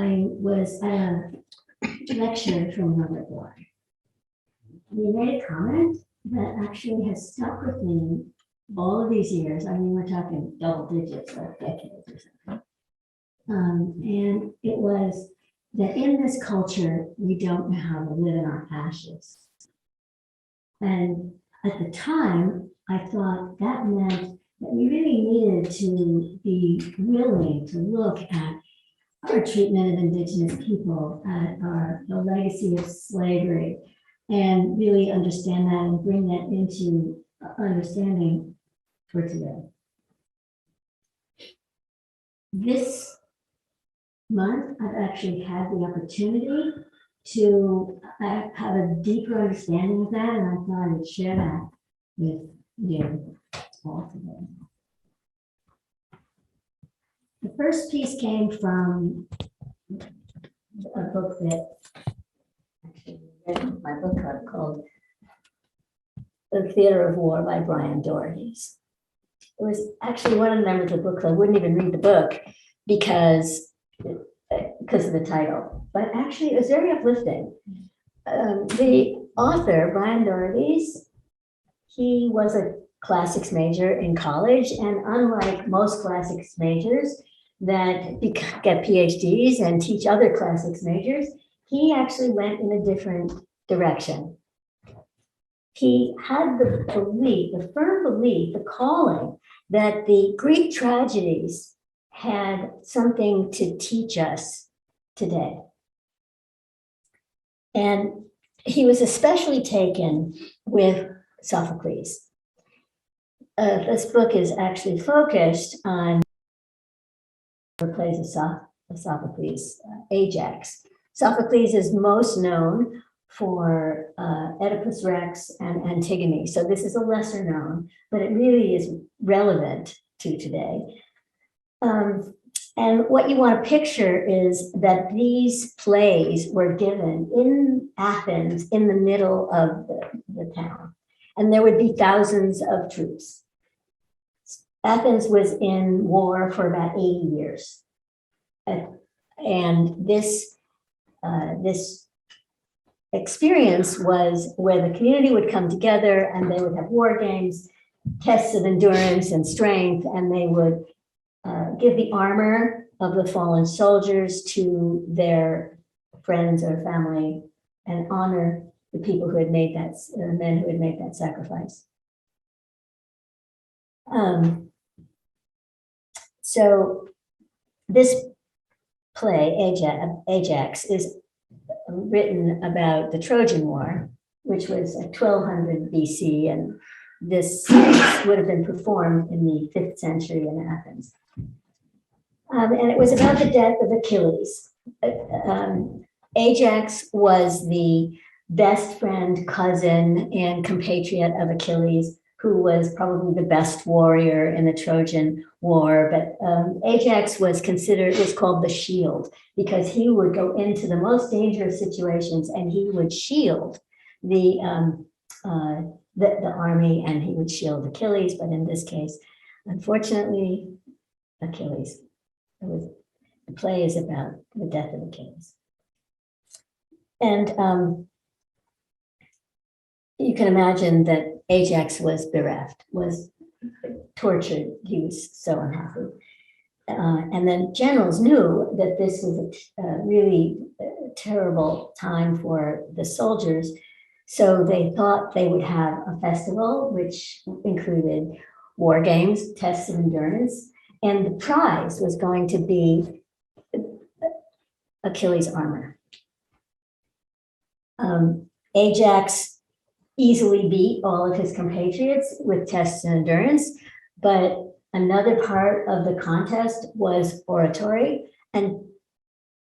I was at a lecture from Robert Ward. He made a comment that actually has stuck with me all of these years. I mean, we're talking double digits, like decades or something. And it was that in this culture, we don't know how to live in our ashes. And at the time, I thought that meant that we really needed to be willing to look at our treatment of Indigenous people, at the legacy of slavery, and really understand that and bring that into understanding for today. This month, I've actually had the opportunity to have a deeper understanding of that, and I thought I would share that with you all today. The first piece came from a book that actually read in my book club called The Theater of War by Brian Dougherty. It was actually one of the members of the book club wouldn't even read the book because of the title, but actually it was very uplifting. The author, Brian Dougherty, he was a classics major in college, and unlike most classics majors that get PhDs and teach other classics majors, he actually went in a different direction. He had the belief, the firm belief, the calling that the Greek tragedies had something to teach us today. And he was especially taken with Sophocles. This book is actually focused on the plays of Sophocles, Ajax. Sophocles is most known for Oedipus Rex and Antigone. So this is a lesser known, but it really is relevant to today. And what you want to picture is that these plays were given in Athens in the middle of the town, and there would be thousands of troops. Athens was in war for about 80 years. And this experience was where the community would come together and they would have war games, tests of endurance and strength, and they would give the armor of the fallen soldiers to their friends or family and honor the people who had made that, men who had made that sacrifice. So this play, Ajax, is written about the Trojan War, which was 1200 BC, and this would have been performed in the 5th century in Athens. And it was about the death of Achilles. Ajax was the best friend, cousin, and compatriot of Achilles, who was probably the best warrior in the Trojan War. But Ajax was called the shield, because he would go into the most dangerous situations and he would shield the army, and he would shield Achilles. But in this case, unfortunately, Achilles. The play is about the death of Achilles. And you can imagine that Ajax was bereft, was tortured. He was so unhappy. And then generals knew that this was a really terrible time for the soldiers. So they thought they would have a festival, which included war games, tests of endurance, and the prize was going to be Achilles' armor. Ajax easily beat all of his compatriots with tests and endurance, but another part of the contest was oratory, and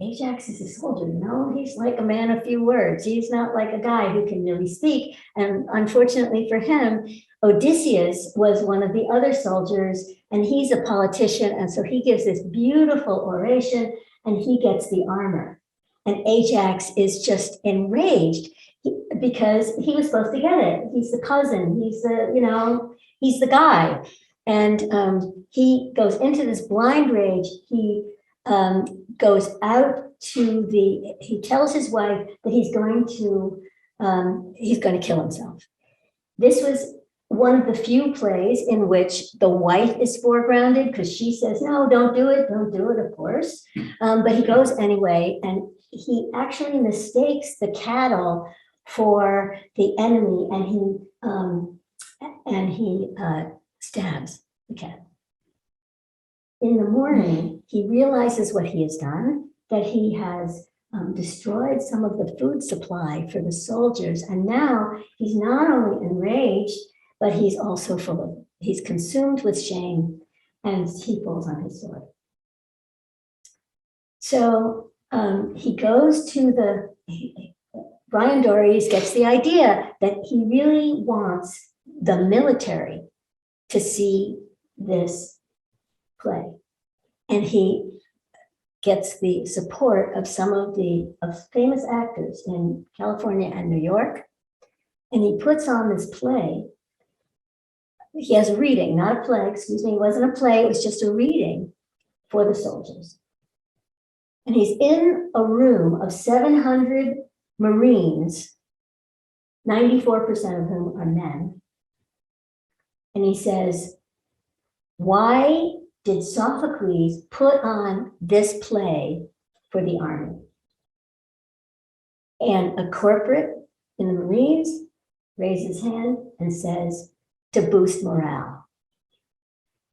Ajax is a soldier, you know, he's like a man of few words. He's not like a guy who can really speak. And unfortunately for him, Odysseus was one of the other soldiers, and he's a politician. And so he gives this beautiful oration and he gets the armor. And Ajax is just enraged because he was supposed to get it. He's the cousin, he's the, you know, he's the guy. And he goes into this blind rage. He goes out to he tells his wife that he's going to kill himself. This was one of the few plays in which the wife is foregrounded, because she says, no, don't do it, of course. But he goes anyway, and he actually mistakes the cattle for the enemy, and he stabs the cattle. In the morning, he realizes what he has done, that he has destroyed some of the food supply for the soldiers. And now he's not only enraged, but he's also he's consumed with shame, and he falls on his sword. So he goes to Brian Dories gets the idea that he really wants the military to see this play. And he gets the support of some of the famous actors in California and New York. And he puts on this play. He has a reading, not a play, excuse me, it wasn't a play, it was just a reading for the soldiers. And he's in a room of 700 Marines, 94% of whom are men. And he says, why did Sophocles put on this play for the army? And a corporate in the Marines raises his hand and says, to boost morale.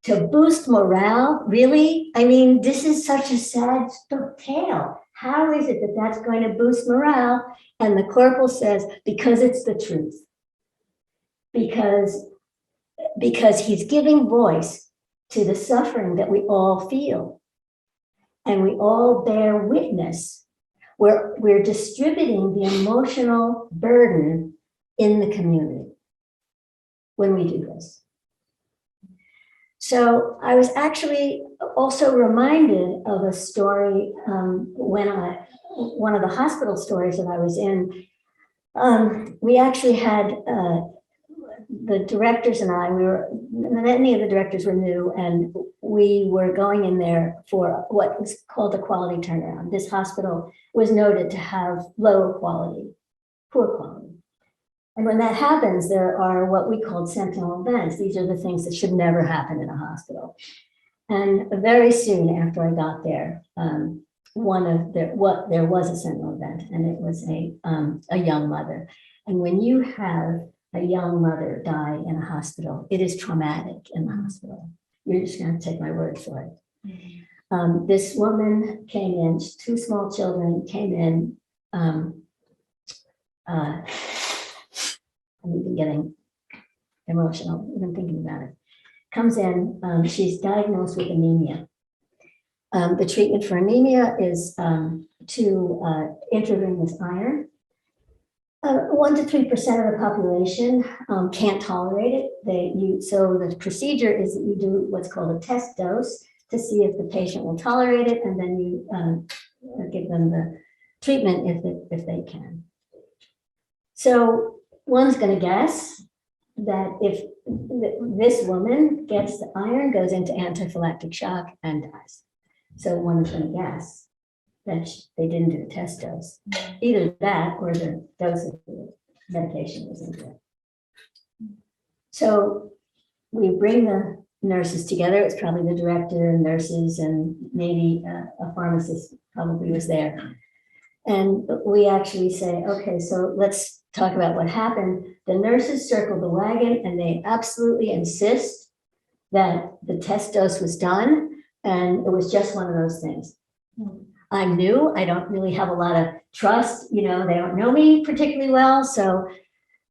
To boost morale, really? I mean, this is such a sad tale. How is it that that's going to boost morale? And the corporal says, because it's the truth. Because he's giving voice to the suffering that we all feel. And we all bear witness. We're distributing the emotional burden in the community when we do this. So I was actually also reminded of a story one of the hospital stories that I was in. We actually had the directors and I, many of the directors were new, and we were going in there for what was called a quality turnaround. This hospital was noted to have low quality, poor quality. And when that happens, there are what we call Sentinel Events. These are the things that should never happen in a hospital. And very soon after I got there, there was a Sentinel Event, and it was a young mother. And when you have a young mother die in a hospital, it is traumatic in the hospital. You're just going to take my word for it. This woman came in, 2 small children came in. I'm even getting emotional, even thinking about it. Comes in, she's diagnosed with anemia. The treatment for anemia is to intravenous iron. 1 to 3% of the population can't tolerate it. So the procedure is that you do what's called a test dose to see if the patient will tolerate it, and then you give them the treatment if they can. So one's going to guess that if this woman gets the iron, goes into anaphylactic shock, and dies. So one's going to guess that they didn't do a test dose. Either that or the dose of the medication was incorrect. So we bring the nurses together. It's probably the director and nurses, and maybe a pharmacist probably was there. And we actually say, okay, so let's talk about what happened. The nurses circle the wagon, and they absolutely insist that the test dose was done, and it was just one of those things. I'm new, I don't really have a lot of trust, they don't know me particularly well, so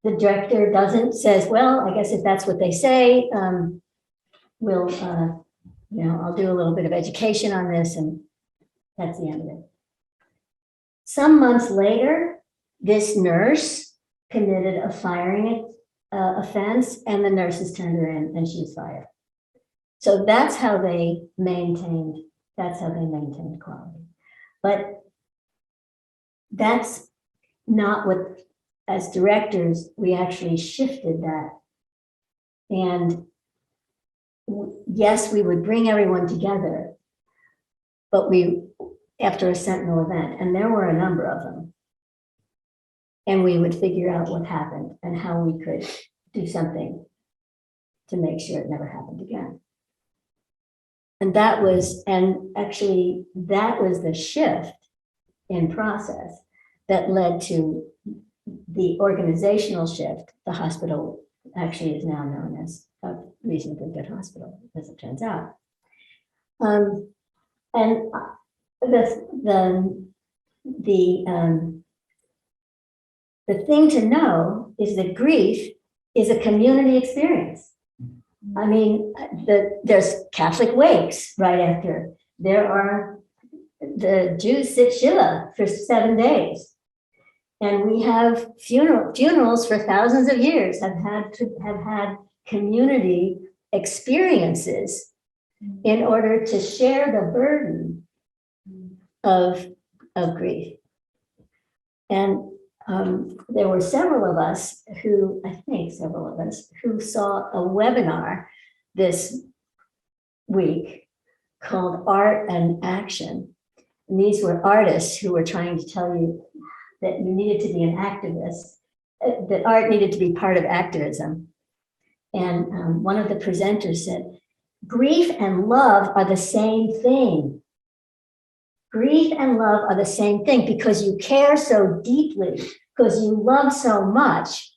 the director says, well, I guess if that's what they say, we'll, I'll do a little bit of education on this, and that's the end of it. Some months later, this nurse committed a firing offense, and the nurses turned her in, and she was fired. So that's how they maintained quality. But that's not what, as directors, we actually shifted that. And yes, we would bring everyone together, but we after a Sentinel event, and there were a number of them. And we would figure out what happened and how we could do something to make sure it never happened again. And that was the shift in process that led to the organizational shift. The hospital actually is now known as a reasonably good hospital, as it turns out. And the thing to know is that grief is a community experience. I mean, there's Catholic wakes right after. The Jews sit Shiva for 7 days. And we have funerals for thousands of years have had community experiences in order to share the burden of grief. And there were several of us who saw a webinar this week called Art and Action. And these were artists who were trying to tell you that you needed to be an activist, that art needed to be part of activism. And one of the presenters said, grief and love are the same thing. Grief and love are the same thing because you care so deeply, because you love so much,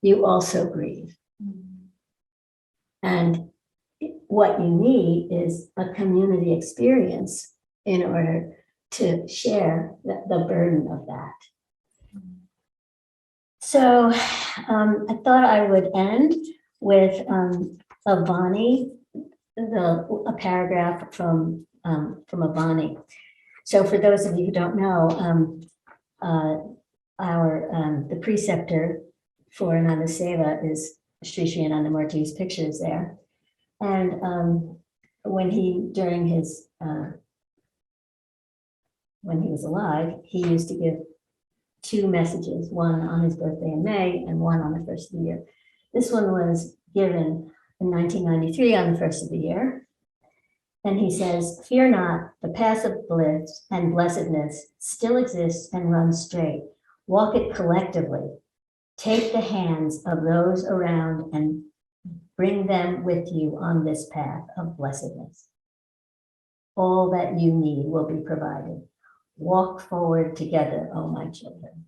you also grieve. And what you need is a community experience in order to share the burden of that. So I thought I would end with Avani, a paragraph from Avani. So for those of you who don't know, the preceptor for Ananda Seva is Sri Sri Ananda Murti's pictures there. And when he was alive, he used to give 2 messages, one on his birthday in May and one on the first of the year. This one was given in 1993 on the first of the year. And he says, fear not, the path of bliss and blessedness still exists and runs straight. Walk it collectively. Take the hands of those around and bring them with you on this path of blessedness. All that you need will be provided. Walk forward together, oh my children.